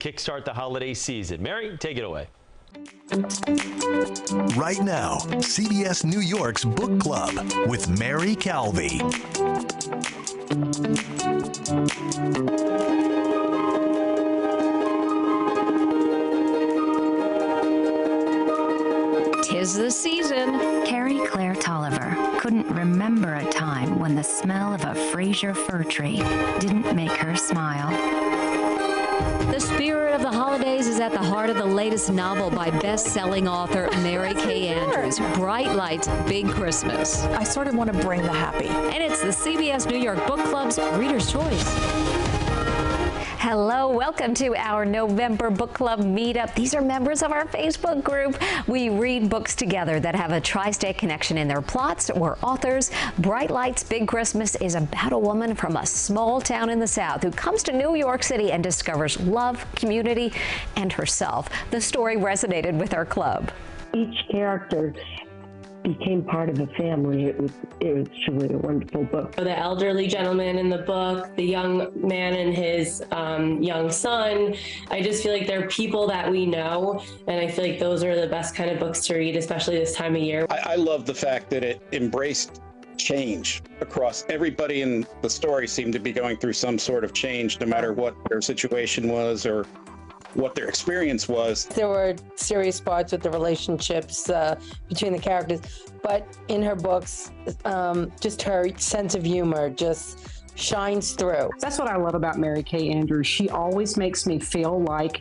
kickstart the holiday season. Mary, take it away. Right now, CBS New York's Book Club with Mary Calvi. Tis the season. Carrie Claire Tolliver couldn't remember a time when the smell of a Fraser fir tree didn't make her smile. The spirit of the holidays is at the heart of the latest novel by best-selling author Mary Kay Andrews, Bright Lights, Big Christmas. I sort of want to bring the happy. And it's the CBS New York Book Club's Reader's Choice. Hello, welcome to our November Book Club meetup. These are members of our Facebook group. We read books together that have a tri-state connection in their plots. We're authors. Bright Lights, Big Christmas is about a woman from a small town in the South who comes to New York City and discovers love, community, and herself. The story resonated with our club. Each character became part of a family. It was truly a wonderful book. The elderly gentleman in the book, the young man and his young son, I just feel like they're people that we know, and I feel like those are the best kind of books to read, especially this time of year. I love the fact that it embraced change across everybody in the story. Seemed to be going through some sort of change, no matter what their situation was or what their experience was. There were serious parts with the relationships between the characters, but in her books, just her sense of humor just shines through. That's what I love about Mary Kay Andrews. She always makes me feel like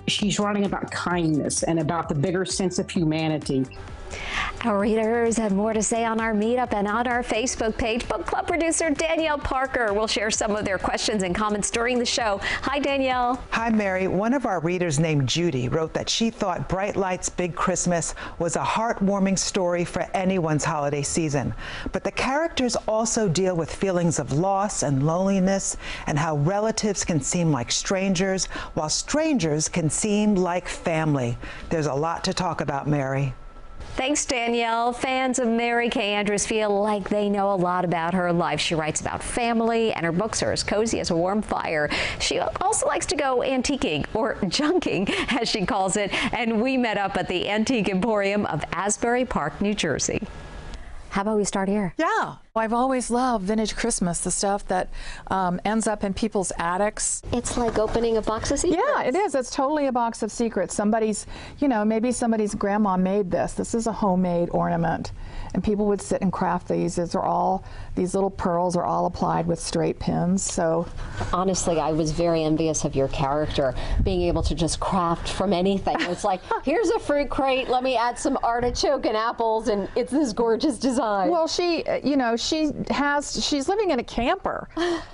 she's writing about kindness and about the bigger sense of humanity. Our readers have more to say on our meetup and on our Facebook page. Book Club producer Danielle Parker will share some of their questions and comments during the show. Hi, Danielle. Hi, Mary. One of our readers named Judy wrote that she thought Bright Lights, Big Christmas was a heartwarming story for anyone's holiday season. But the characters also deal with feelings of loss and loneliness and how relatives can seem like strangers, while strangers can seem like family. There's a lot to talk about, Mary. Thanks, Danielle. Fans of Mary Kay Andrews feel like they know a lot about her life. She writes about family, and her books are as cozy as a warm fire. She also likes to go antiquing, or junking, as she calls it, and we met up at the Antique Emporium of Asbury Park, New Jersey. How about we start here? Yeah, I've always loved vintage Christmas, the stuff that ends up in people's attics. It's like opening a box of secrets. Yeah, it is. It's totally a box of secrets. Somebody's, maybe somebody's grandma made this. This is a homemade ornament. And people would sit and craft these. These little pearls are all applied with straight pins. So honestly, I was very envious of your character, being able to just craft from anything. It's like, here's a fruit crate, let me add some artichoke and apples, and it's this gorgeous design. Well, she's living in a camper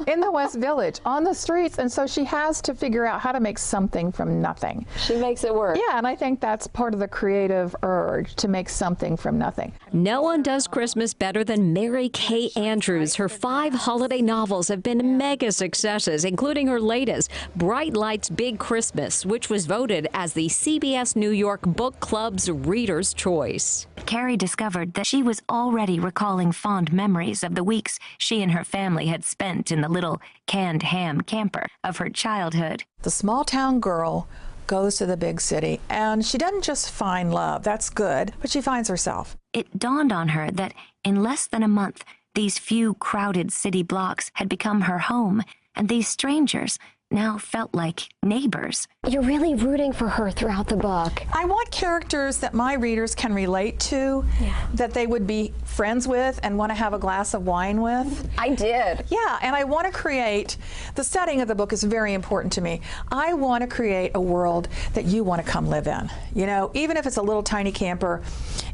in the West Village on the streets, and so she has to figure out how to make something from nothing. She makes it work. Yeah, and I think that's part of the creative urge, to make something from nothing. No one does Christmas better than Mary Kay Andrews. Her 5 holiday novels have been mega successes, including her latest, Bright Lights, Big Christmas, which was voted as the CBS New York Book Club's Reader's Choice. Carrie discovered that she was already recalling fond memories of the weeks she and her family had spent in the little canned ham camper of her childhood. The small town girl goes to the big city, and she doesn't just find love, that's good, but she finds herself. It dawned on her that in less than a month, these few crowded city blocks had become her home, and these strangers now felt like neighbors. You're really rooting for her throughout the book. I want characters that my readers can relate to, that they would be friends with and want to have a glass of wine with. I did. Yeah, and I want to create, the setting of the book is very important to me. I want to create a world that you want to come live in. Even if it's a little tiny camper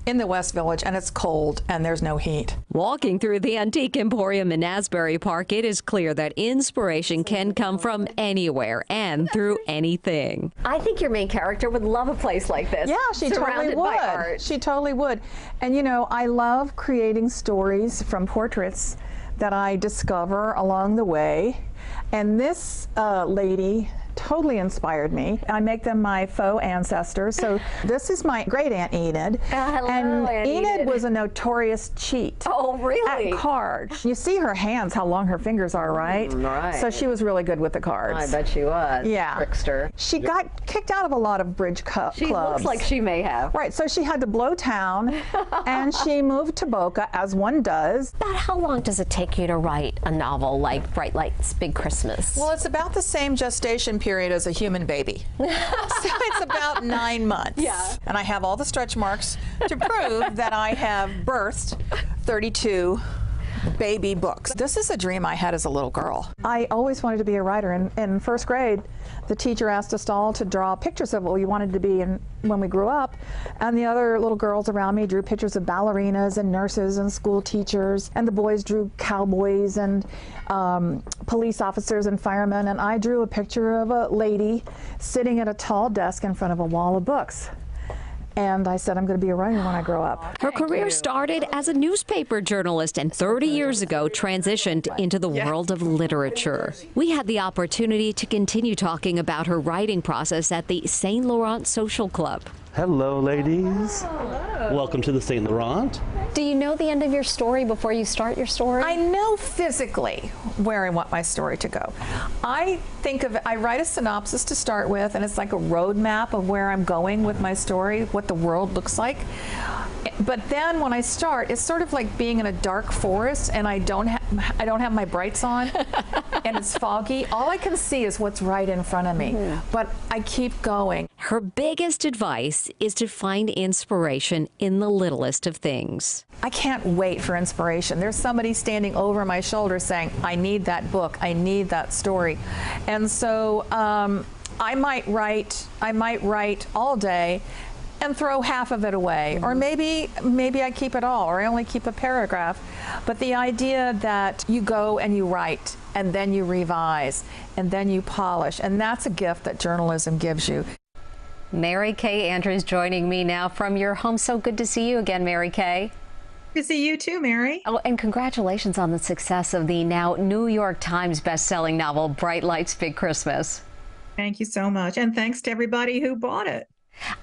in the West Village and it's cold and there's no heat. Walking through the Antique Emporium in Asbury Park, it is clear that inspiration can come from anywhere and through anything. I think your main character would love a place like this. Yeah, she totally would. She totally would. And I love creating stories from portraits that I discover along the way. And this lady totally inspired me. I make them my faux ancestors. So this is my great aunt Enid. Hello, and Aunt Enid was a notorious cheat. Oh, really? At cards. You see her hands, how long her fingers are, right? Right. So she was really good with the cards. I bet she was. Yeah. Trickster. She got kicked out of a lot of bridge clubs. She looks like she may have. Right, so she had to blow town, and she moved to Boca, as one does. About how long does it take you to write a novel like Bright Lights, Big Christmas? Well, it's about the same gestation period as a human baby. So it's about 9 months. Yeah. And I have all the stretch marks to prove that I have birthed 32 baby books. This is a dream I had as a little girl. I always wanted to be a writer. In first grade, the teacher asked us all to draw pictures of what we wanted to be when we grew up, and the other little girls around me drew pictures of ballerinas and nurses and school teachers, and the boys drew cowboys and police officers and firemen, and I drew a picture of a lady sitting at a tall desk in front of a wall of books. And I said, I'm going to be a writer when I grow up. Her career started as a newspaper journalist and 30 years ago transitioned into the world of literature. We had the opportunity to continue talking about her writing process at the St. Laurent Social Club. Hello, ladies. Hello. Welcome to the St. Laurent. Do you know the end of your story before you start your story? I know physically where I want my story to go. I write a synopsis to start with, and it's like a roadmap of where I'm going with my story, what the world looks like. But then when I start, it's sort of like being in a dark forest, and I don't have my brights on, and it's foggy. All I can see is what's right in front of me. But I keep going. Her biggest advice is to find inspiration in the littlest of things. I can't wait for inspiration. There's somebody standing over my shoulder saying, I need that book, I need that story. And so I might write all day and throw half of it away, or maybe I keep it all, or I only keep a paragraph. But the idea that you go and you write, and then you revise, and then you polish, and that's a gift that journalism gives you. Mary Kay Andrews joining me now from your home. So good to see you again, Mary Kay. Good to see you too, Mary. Oh, and congratulations on the success of the now New York Times best-selling novel, Bright Lights, Big Christmas. Thank you so much, and thanks to everybody who bought it.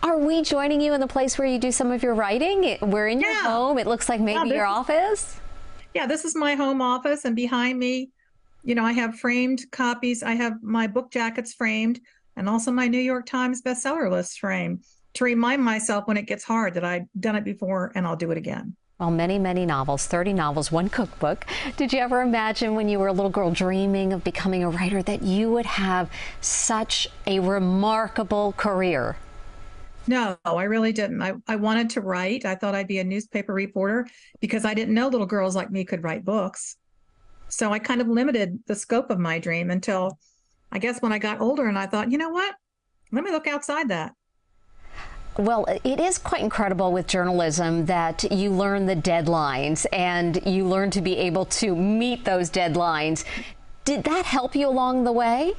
Are we joining you in the place where you do some of your writing? We're in your home. It looks like maybe your office. Yeah, this is my home office, and behind me, I have framed copies. I have my book jackets framed, and also my New York Times bestseller list framed to remind myself when it gets hard that I've done it before and I'll do it again. Well, many, many novels, 30 novels, one cookbook. Did you ever imagine when you were a little girl dreaming of becoming a writer that you would have such a remarkable career? No, I really didn't. I wanted to write. I thought I'd be a newspaper reporter because I didn't know little girls like me could write books. So I kind of limited the scope of my dream until, I guess, when I got older and I thought, you know what? Let me look outside that. Well, it is quite incredible with journalism that you learn the deadlines and you learn to be able to meet those deadlines. Did that help you along the way?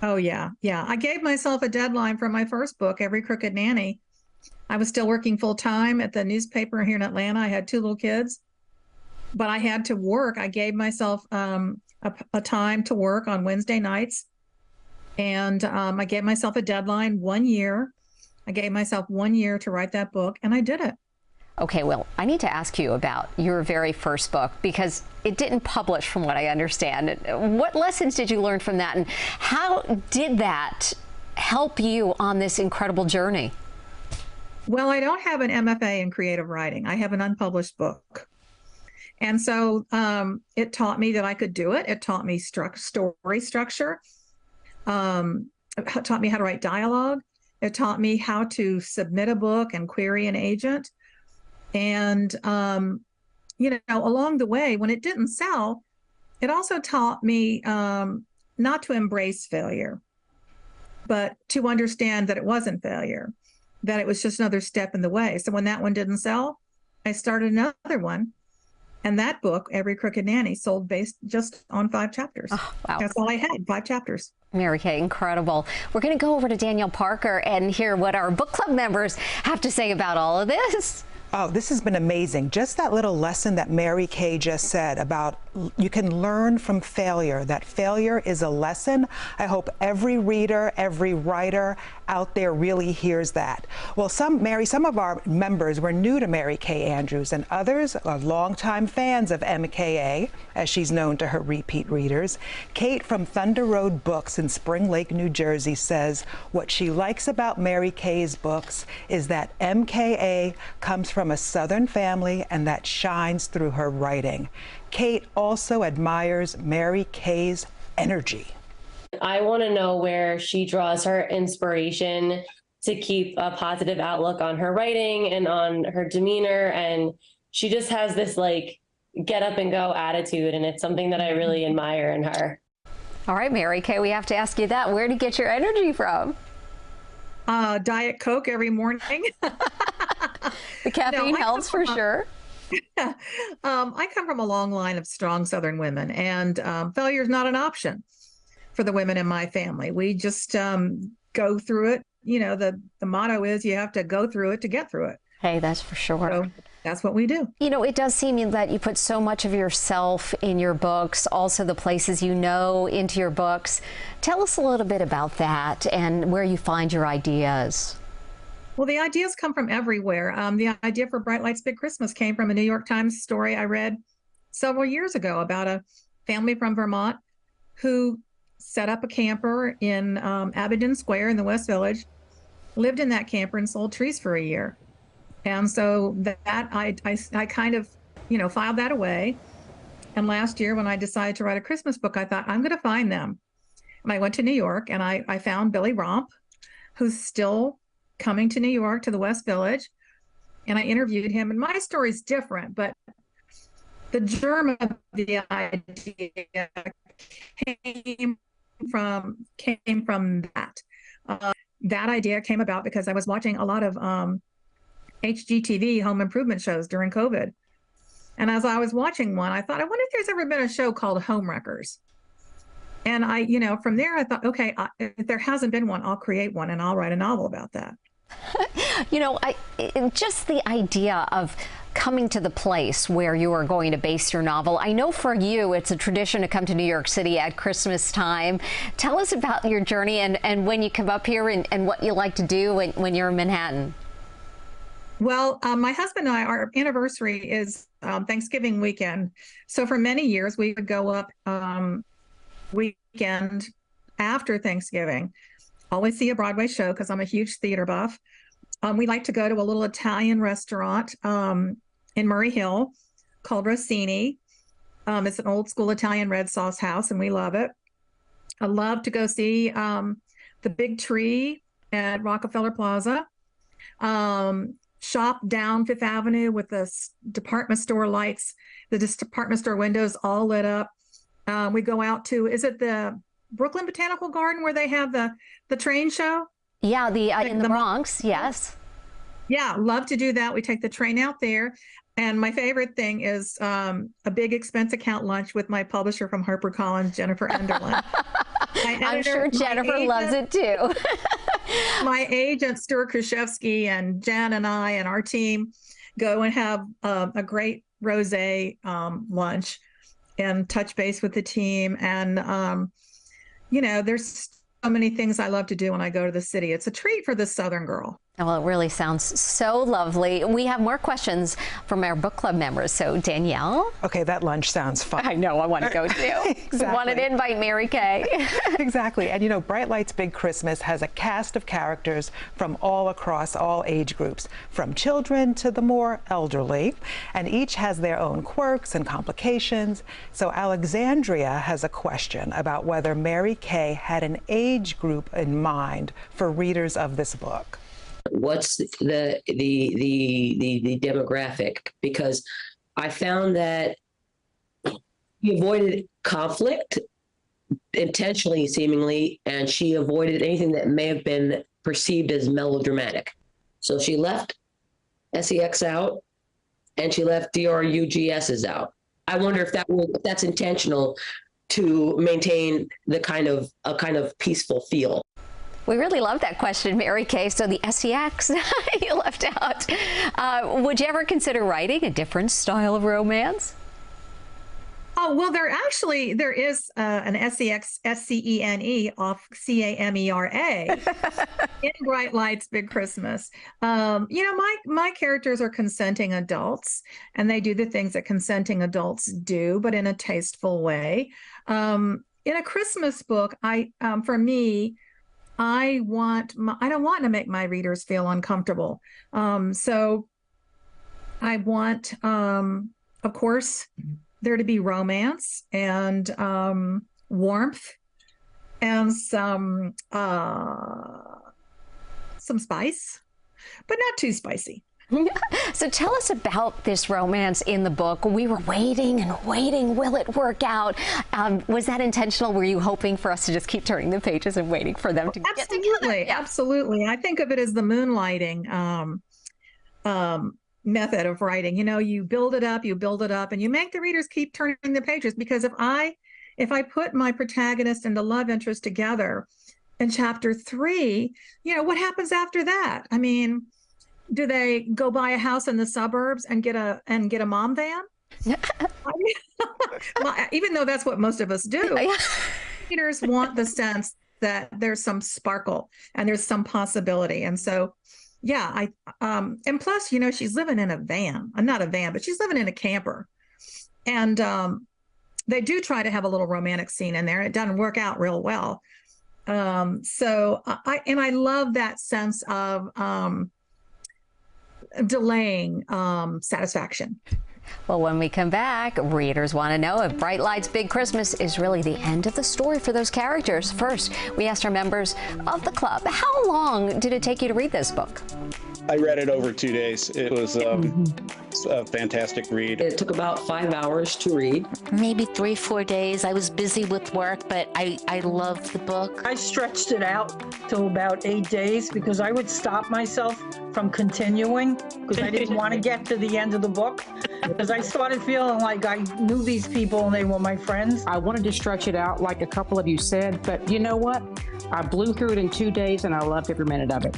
Oh, yeah. Yeah. I gave myself a deadline for my first book, Every Crooked Nanny. I was still working full time at the newspaper here in Atlanta. I had 2 little kids, but I had to work. I gave myself a time to work on Wednesday nights. And I gave myself a deadline, 1 year. I gave myself 1 year to write that book, and I did it. Okay, well, I need to ask you about your very first book because it didn't publish from what I understand. What lessons did you learn from that, and how did that help you on this incredible journey? Well, I don't have an MFA in creative writing. I have an unpublished book. And so it taught me that I could do it. It taught me story structure. It taught me how to write dialogue. It taught me how to submit a book and query an agent. And, along the way, when it didn't sell, it also taught me not to embrace failure, but to understand that it wasn't failure, that it was just another step in the way. So when that one didn't sell, I started another one. And that book, Every Crooked Nanny, sold based just on 5 chapters. Oh, wow. That's all I had, 5 chapters. Mary Kay, incredible. We're going to go over to Danielle Parker and hear what our book club members have to say about all of this. Oh, this has been amazing. Just that little lesson that Mary Kay just said about you can learn from failure, that failure is a lesson. I hope every reader, every writer out there really hears that. Well, Mary, some of our members were new to Mary Kay Andrews, and others are longtime fans of MKA, as she's known to her repeat readers. Kate from Thunder Road Books in Spring Lake, New Jersey says what she likes about Mary Kay's books is that MKA comes from a Southern family and that shines through her writing. Kate also admires Mary Kay's energy. I want to know where she draws her inspiration to keep a positive outlook on her writing and on her demeanor. And she just has this like get up and go attitude. And it's something that I really admire in her. All right, Mary Kay, we have to ask you that. Where do you get your energy from? Diet Coke every morning. The caffeine helps for sure. I come from a long line of strong Southern women, and failure is not an option for the women in my family. We just go through it. You know, the motto is you have to go through it to get through it. Hey, that's for sure. So that's what we do. You know, it does seem that you put so much of yourself in your books, also the places you know into your books. Tell us a little bit about that and where you find your ideas. Well, the ideas come from everywhere. The idea for Bright Lights Big Christmas came from a New York Times story I read several years ago about a family from Vermont who set up a camper in Abingdon Square in the West Village, lived in that camper and sold trees for a year. And so that I kind of, filed that away. And last year when I decided to write a Christmas book, I thought, I'm going to find them. And I went to New York and I found Billy Romp, who's still coming to New York, to the West Village, and I interviewed him. And my story's different, but the germ of the idea came from that. That idea came about because I was watching a lot of HGTV home improvement shows during COVID. And as I was watching one, I thought, I wonder if there's ever been a show called Homewreckers. And from there, I thought, okay, if there hasn't been one, I'll create one and I'll write a novel about that. Just the idea of coming to the place where you are going to base your novel. I know for you, it's a tradition to come to New York City at Christmas time. Tell us about your journey and when you come up here and what you like to do when you're in Manhattan. Well, my husband and I, our anniversary is Thanksgiving weekend. So for many years, we would go up weekend after Thanksgiving. Always see a Broadway show because I'm a huge theater buff. We like to go to a little Italian restaurant in Murray Hill called Rossini. It's an old school Italian red sauce house, and we love it. I love to go see the Big Tree at Rockefeller Plaza. Shop down Fifth Avenue with the department store lights, the department store windows all lit up. We go out to, is it the Brooklyn Botanical Garden where they have the train show? Yeah, in the Bronx, yes. Yeah, love to do that. We take the train out there. And my favorite thing is a big expense account lunch with my publisher from HarperCollins, Jennifer Enderlin. I'm sure Jennifer loves it too. My agent, Stuart Krzyzewski, and Jen and I and our team go and have a great rosé lunch and touch base with the team. And, there's so many things I love to do when I go to the city. It's a treat for the Southern girl. Well, it really sounds so lovely. We have more questions from our book club members. So, Danielle? Okay, that lunch sounds fun. I know, I want to go too. Exactly. Wanted to invite Mary Kay. Exactly. And Bright Lights Big Christmas has a cast of characters from all across all age groups, from children to the more elderly, and each has their own quirks and complications. So Alexandria has a question about whether Mary Kay had an age group in mind for readers of this book. What's the demographic? Because I found that he avoided conflict intentionally, seemingly, and she avoided anything that may have been perceived as melodramatic. So she left sex out, and she left DRUGS's out. I wonder if that's intentional to maintain a kind of peaceful feel. We really love that question, Mary Kay. So the SEX you left out. Would you ever consider writing a different style of romance? Oh, well, there is an SEX, SCENE off CAMERA in Bright Lights, Big Christmas. My characters are consenting adults, and they do the things that consenting adults do, but in a tasteful way. In a Christmas book, for me, I don't want to make my readers feel uncomfortable. So I want, of course, there to be romance and warmth and some spice, but not too spicy. So tell us about this romance in the book. We were waiting and waiting. Will it work out? Was that intentional? Were you hoping for us to just keep turning the pages and waiting for them to get together? Yeah. Absolutely. I think of it as the moonlighting method of writing. You build it up, and you make the readers keep turning the pages, because if I put my protagonist and the love interest together in chapter 3, what happens after that? I mean, do they go buy a house in the suburbs and get a mom van? Even though that's what most of us do, readers want the sense that there's some sparkle and there's some possibility. And so, yeah, and plus, she's living in a van. Not a van, but she's living in a camper. And they do try to have a little romantic scene in there. It doesn't work out real well. So I love that sense of delaying satisfaction. Well, when we come back, readers want to know if Bright Lights, Big Christmas is really the end of the story for those characters. First, we asked our members of the club, how long did it take you to read this book? I read it over 2 days. It was a fantastic read. It took about 5 hours to read. Maybe 3-4 days. I was busy with work, but I loved the book. I stretched it out to about 8 days because I would stop myself from continuing because I didn't want to get to the end of the book, because I started feeling like I knew these people and they were my friends. I wanted to stretch it out like a couple of you said, but you know what? I blew through it in 2 days and I loved every minute of it.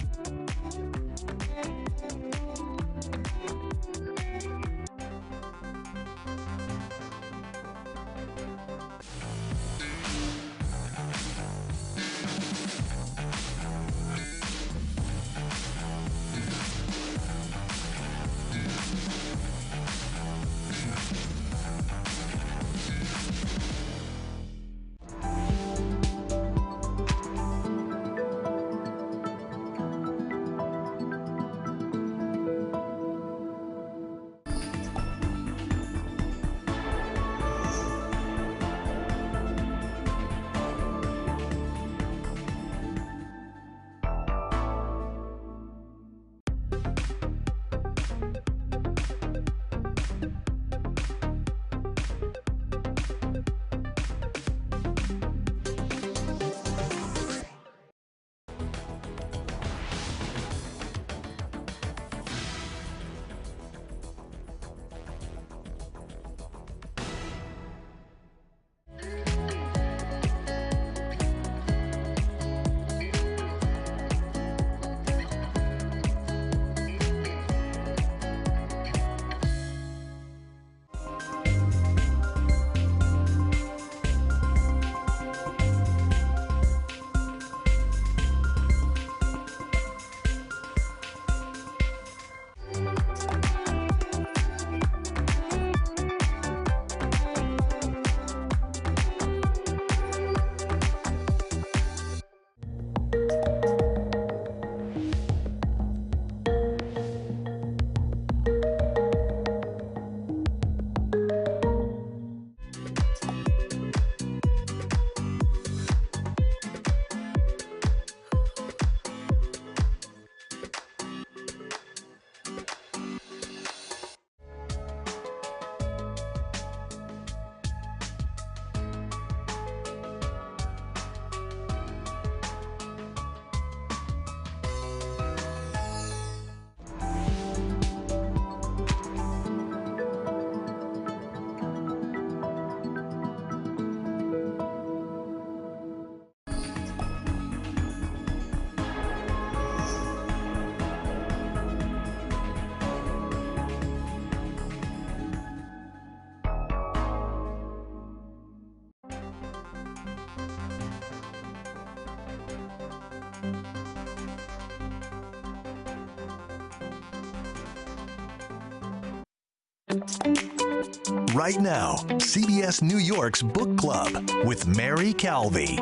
Right now, CBS New York's Book Club with Mary Calvi.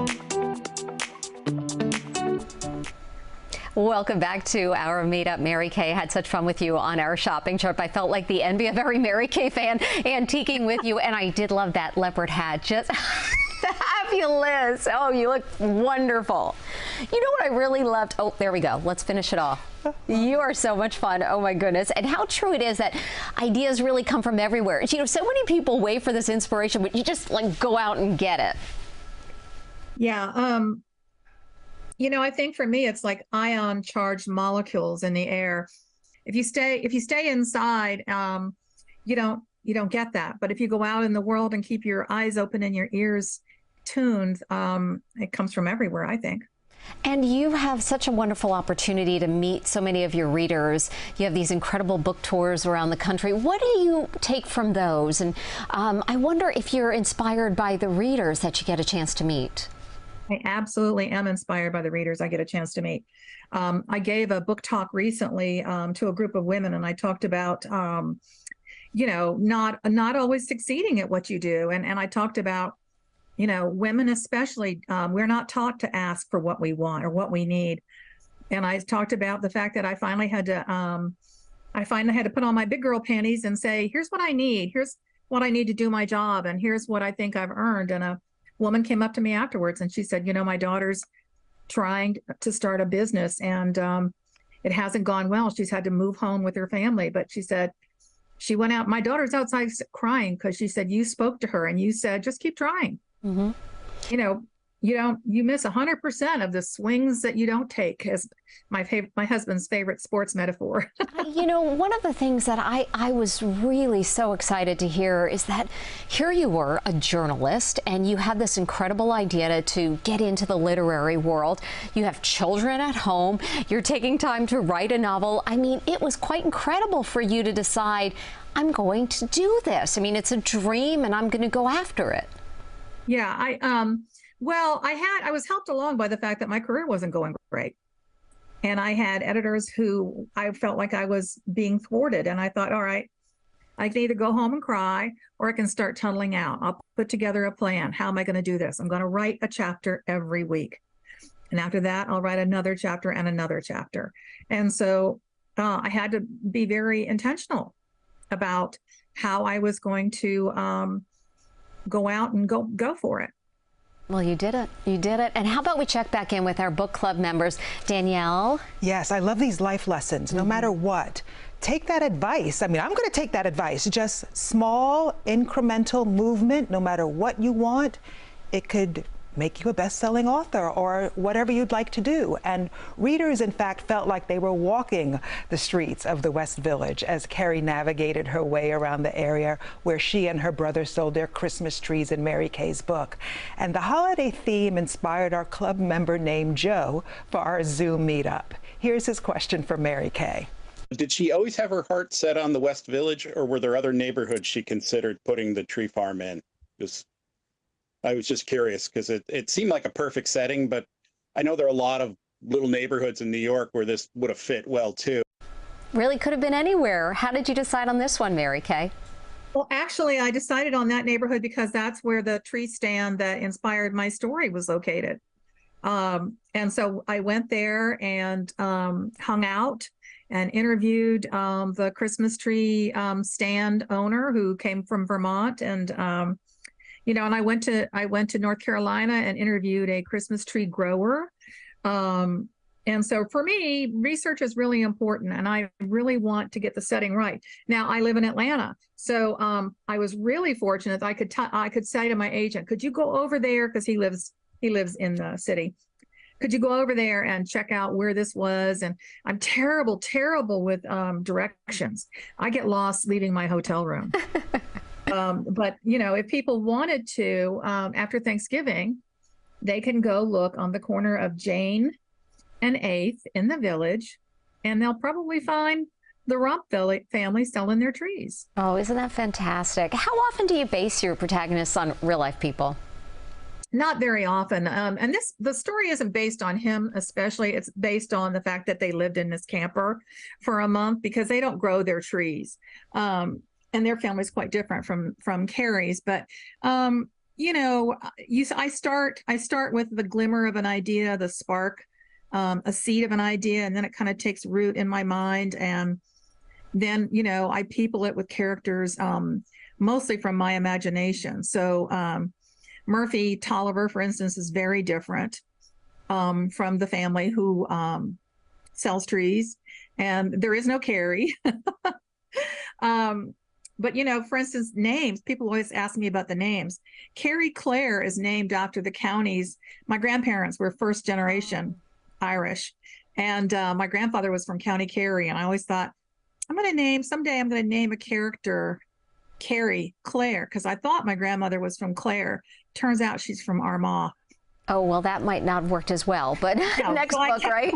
Welcome back to our meetup. Mary Kay, had such fun with you on our shopping trip. I felt like the envy of every Mary Kay fan antiquing with you, and I did love that leopard hat. Just fabulous. Oh, you look wonderful. You know what I really loved? Oh, there we go. Let's finish it off. You are so much fun. Oh my goodness. And how true it is that ideas really come from everywhere. You know, so many people wait for this inspiration, but you just like go out and get it. Yeah. You know, I think for me, it's like ion charged molecules in the air. If you stay inside, you don't get that. But if you go out in the world and keep your eyes open and your ears tuned, it comes from everywhere, I think. And you have such a wonderful opportunity to meet so many of your readers. You have these incredible book tours around the country. What do you take from those? And I wonder if you're inspired by the readers that you get a chance to meet. I absolutely am inspired by the readers I get a chance to meet. I gave a book talk recently to a group of women, and I talked about, you know, not always succeeding at what you do. And I talked about, you know, women especially, we're not taught to ask for what we want or what we need. And I talked about the fact that I finally had to put on my big girl panties and say, here's what I need. Here's what I need to do my job. And here's what I think I've earned. And a woman came up to me afterwards and she said, you know, my daughter's trying to start a business and it hasn't gone well. She's had to move home with her family. But she said, she went out, my daughter's outside crying because she said, you spoke to her and you said, just keep trying. Mm-hmm. You know, you miss 100% of the swings that you don't take, as my husband's favorite sports metaphor. You know, one of the things that I was really so excited to hear is that here you were, a journalist, and you had this incredible idea to get into the literary world. You have children at home. You're taking time to write a novel. I mean, it was quite incredible for you to decide, I'm going to do this. I mean, it's a dream and I'm going to go after it. Yeah, I was helped along by the fact that my career wasn't going great. And I had editors who I felt like I was being thwarted. And I thought, all right, I can either go home and cry or I can start tunneling out. I'll put together a plan. How am I going to do this? I'm going to write a chapter every week. And after that, I'll write another chapter and another chapter. And so I had to be very intentional about how I was going to go out and go for it. Well, you did it. You did it. And how about we check back in with our book club members? Danielle? Yes, I love these life lessons, no matter what. Take that advice. I mean, I'm going to take that advice. Just small, incremental movement, no matter what you want. It could make you a best-selling author or whatever you'd like to do. And readers, in fact, felt like they were walking the streets of the West Village as Carrie navigated her way around the area where she and her brother sold their Christmas trees in Mary Kay's book. And the holiday theme inspired our club member named Joe for our Zoom meetup. Here's his question for Mary Kay. Did she always have her heart set on the West Village, or were there other neighborhoods she considered putting the tree farm in? I was just curious because it seemed like a perfect setting, but I know there are a lot of little neighborhoods in New York where this would have fit well too. Really could have been anywhere. How did you decide on this one, Mary Kay? Well, actually, I decided on that neighborhood because that's where the tree stand that inspired my story was located. And so I went there and hung out and interviewed the Christmas tree stand owner who came from Vermont. And you know, and I went to North Carolina and interviewed a Christmas tree grower. And so for me, research is really important, and I really want to get the setting right. Now, I live in Atlanta, so I was really fortunate that I could say to my agent, "Could you go over there?" Because he lives in the city. Could you go over there and check out where this was? And I'm terrible with directions. I get lost leaving my hotel room. But, you know, if people wanted to, after Thanksgiving, they can go look on the corner of Jane and 8th in the Village, and they'll probably find the Rump family selling their trees. Oh, isn't that fantastic? How often do you base your protagonists on real life people? Not very often. And the story isn't based on him especially. It's based on the fact that they lived in this camper for a month because they don't grow their trees. and their family's quite different from Carrie's. But I start with the glimmer of an idea, the spark, a seed of an idea, and then it kind of takes root in my mind, and then I people it with characters, mostly from my imagination. So Murphy Tolliver, for instance, is very different from the family who sells trees, and there is no Carrie. But, for instance, names, people always ask me about the names. Carrie Clare is named after the counties. My grandparents were first generation Irish, and my grandfather was from County Kerry. And I always thought, someday I'm going to name a character Carrie Clare, because I thought my grandmother was from Clare. Turns out she's from Armagh. Oh, well, that might not have worked as well, but No, next so book, right?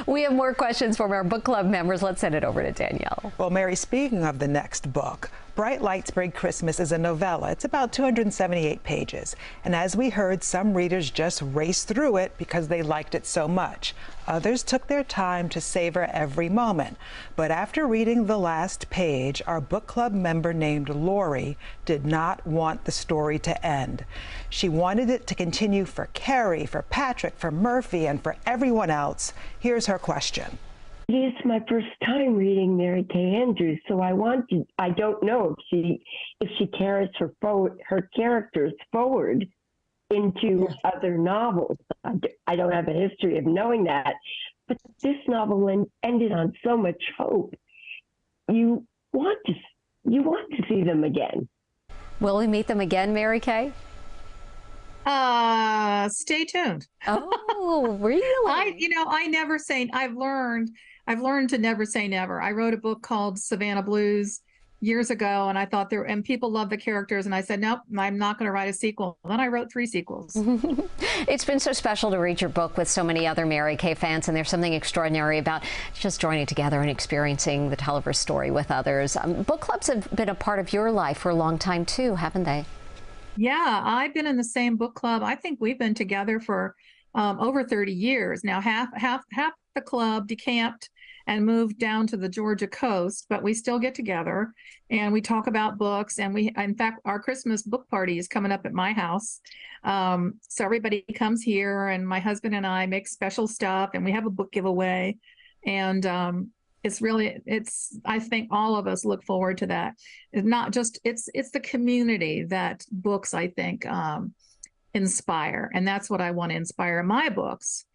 We have more questions from our book club members. Let's send it over to Danielle. Well, Mary, speaking of the next book, Bright Lights, Big Christmas is a novella. It's about 278 pages. And as we heard, some readers just raced through it because they liked it so much. Others took their time to savor every moment. But after reading the last page, our book club member named Lori did not want the story to end. She wanted it to continue for Carrie, for Patrick, for Murphy, and for everyone else. Here's her question. It is my first time reading Mary Kay Andrews, so I don't know if she carries her characters forward into other novels. I don't have a history of knowing that, but this novel ended on so much hope. You want to see them again. Will we meet them again, Mary Kay? Stay tuned. Oh, really? I've learned to never say never. I wrote a book called Savannah Blues years ago, and I thought and people love the characters, and I said, nope, I'm not going to write a sequel. Then I wrote 3 sequels. It's been so special to read your book with so many other Mary Kay fans, and there's something extraordinary about just joining together and experiencing the Tolliver story with others. Book clubs have been a part of your life for a long time too, haven't they? Yeah, I've been in the same book club. I think we've been together for over 30 years now. Half the club decamped and moved down to the Georgia coast, but we still get together and we talk about books. And in fact, our Christmas book party is coming up at my house. So everybody comes here, and my husband and I make special stuff, and we have a book giveaway. And I think all of us look forward to that. It's not just, it's the community that books, I think, inspire. And that's what I want to inspire in my books.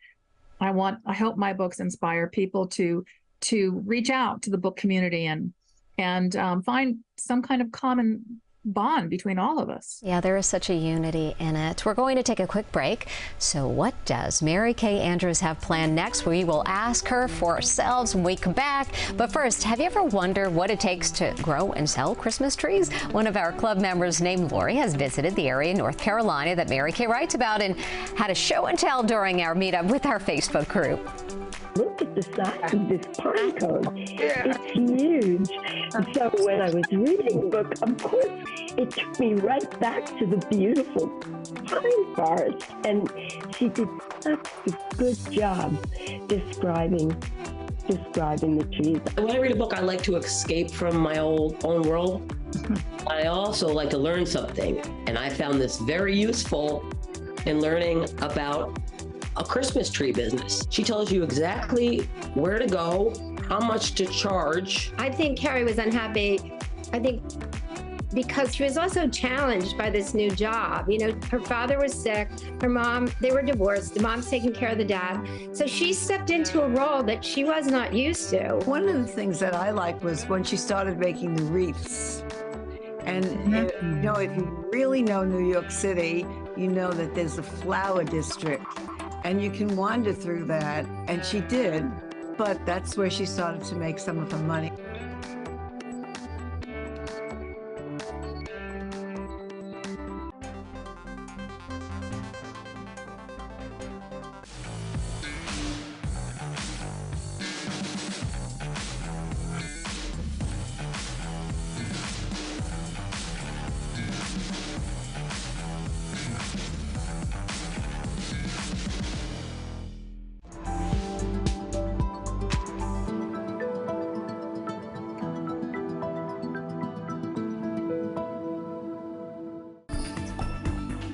I hope my books inspire people to reach out to the book community and find some kind of common bond between all of us. Yeah, there is such a unity in it. We're going to take a quick break. So what does Mary Kay Andrews have planned next? We will ask her for ourselves when we come back. But first, have you ever wondered what it takes to grow and sell Christmas trees? One of our club members named Lori has visited the area in North Carolina that Mary Kay writes about and had a show and tell during our meetup with our Facebook group. Look at the size of this pine cone. It's huge. So when I was reading the book, of course, it took me right back to the beautiful pine forest. And she did such a good job describing the trees. When I read a book, I like to escape from my own world. I also like to learn something. And I found this very useful in learning about a Christmas tree business. She tells you exactly where to go, how much to charge. I think Carrie was unhappy, because she was also challenged by this new job. Her father was sick, her mom, they were divorced, the mom's taking care of the dad. So she stepped into a role that she was not used to. One of the things that I liked was when she started making the wreaths. And if you really know New York City, you know that there's a flower district. And you can wander through that, and she did, but that's where she started to make some of her money.